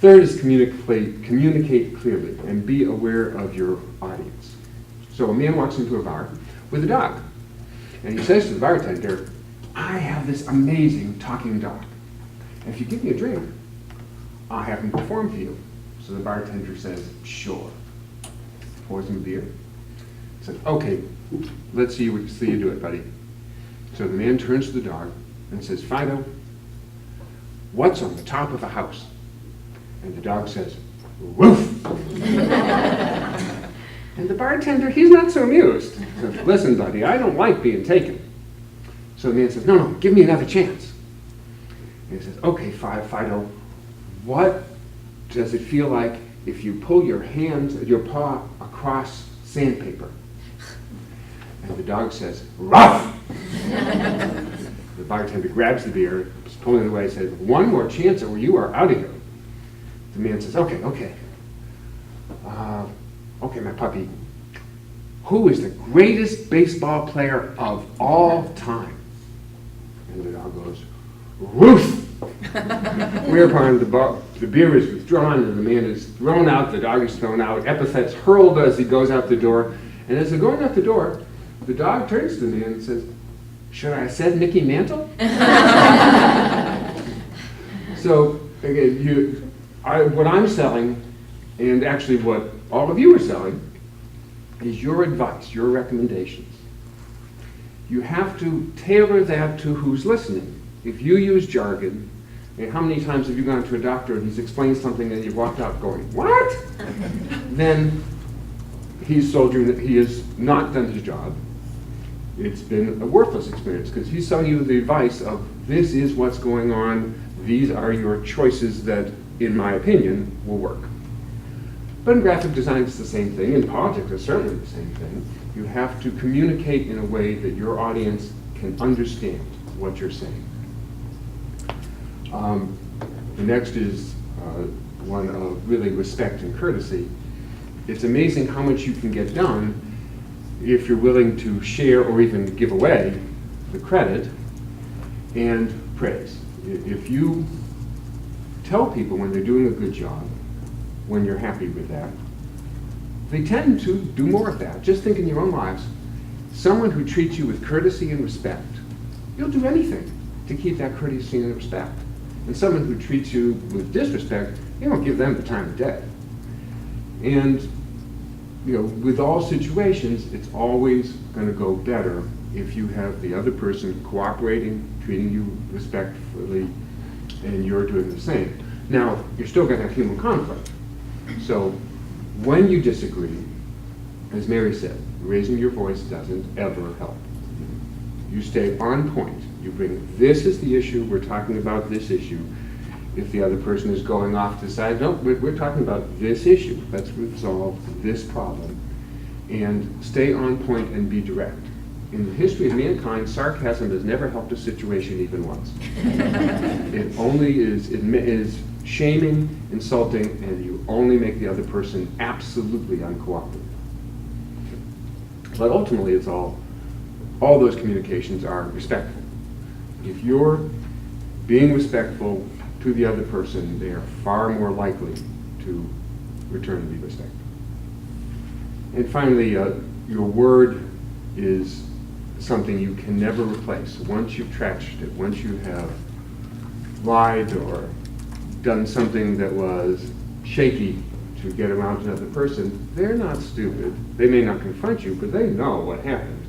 Third is communicate clearly and be aware of your audience. So a man walks into a bar with a dog, and he says to the bartender, I have this amazing talking dog. And if you give me a drink, I'll have him perform for you. So the bartender says, sure. Pours him a beer. Says, okay, let's see you do it, buddy. So the man turns to the dog and says, Fido, what's on the top of a house? And the dog says, woof. And the bartender, he's not so amused. He says, listen, buddy, I don't like being taken. So the man says, no, give me another chance. And he says, okay, Fido, what does it feel like if you pull your paw across sandpaper? And the dog says, rough. The bartender grabs the beer, is pulling it away, says, one more chance or you are out of here. The man says, okay, my puppy, who is the greatest baseball player of all time? And the dog goes, Ruth! Whereupon the beer is withdrawn and the man is thrown out, the dog is thrown out, epithets hurled as he goes out the door. And as they're going out the door, the dog turns to the man and says, should I have said Mickey Mantle? So, again, what I'm selling, and actually what all of you are selling, is your advice, your recommendations. You have to tailor that to who's listening. If you use jargon, and how many times have you gone to a doctor and he's explained something and you've walked out going, what? Then he's told you that he has not done his job. It's been a worthless experience because he's selling you the advice of this is what's going on, these are your choices that, in my opinion, will work. But in graphic design, it's the same thing. In politics, it's certainly the same thing. You have to communicate in a way that your audience can understand what you're saying. The next is one of really respect and courtesy. It's amazing how much you can get done if you're willing to share or even give away the credit and praise. If you tell people when they're doing a good job, when you're happy with that, they tend to do more of that. Just think in your own lives. Someone who treats you with courtesy and respect, you'll do anything to keep that courtesy and respect. And someone who treats you with disrespect, you don't give them the time of day. And with all situations, it's always going to go better if you have the other person cooperating, treating you respectfully, and you're doing the same. Now, you're still going to have human conflict. So when you disagree, as Mary said, raising your voice doesn't ever help. You stay on point. You bring, this is the issue, we're talking about this issue. If the other person is going off to the side, no, we're talking about this issue. Let's resolve this problem. And stay on point and be direct. In the history of mankind, sarcasm has never helped a situation even once. It only is shaming, insulting, and you only make the other person absolutely uncooperative. But ultimately, it's all those communications are respectful. If you're being respectful to the other person, they are far more likely to return the respect. And finally, your word is something you can never replace. Once you've trashed it, once you have lied or done something that was shaky to get around another person, they're not stupid. They may not confront you, but they know what happened.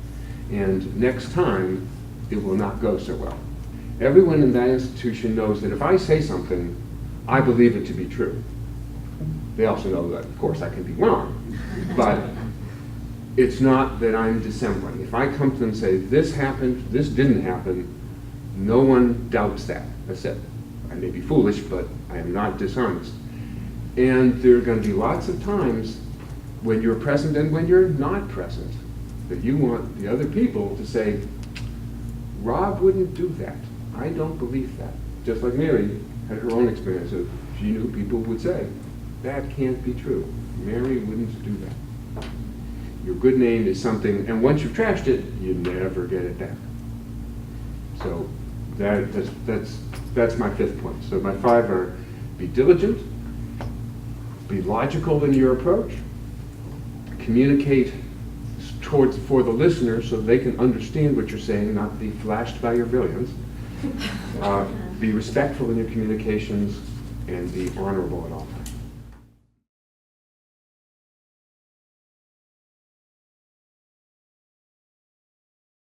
And next time, it will not go so well. Everyone in that institution knows that if I say something, I believe it to be true. They also know that, of course, I can be wrong. But it's not that I'm dissembling. If I come to them and say, this happened, this didn't happen, no one doubts that. That's it. I may be foolish, but I am not dishonest. And there are going to be lots of times when you're present and when you're not present that you want the other people to say, Rob wouldn't do that. I don't believe that. Just like Mary had her own experience of, she knew people would say, that can't be true. Mary wouldn't do that. Your good name is something, and once you've trashed it, you never get it back. So that's my fifth point. So my five are: be diligent, be logical in your approach, communicate for the listener so they can understand what you're saying, not be flashed by your brilliance, be respectful in your communications, and be honorable at all times.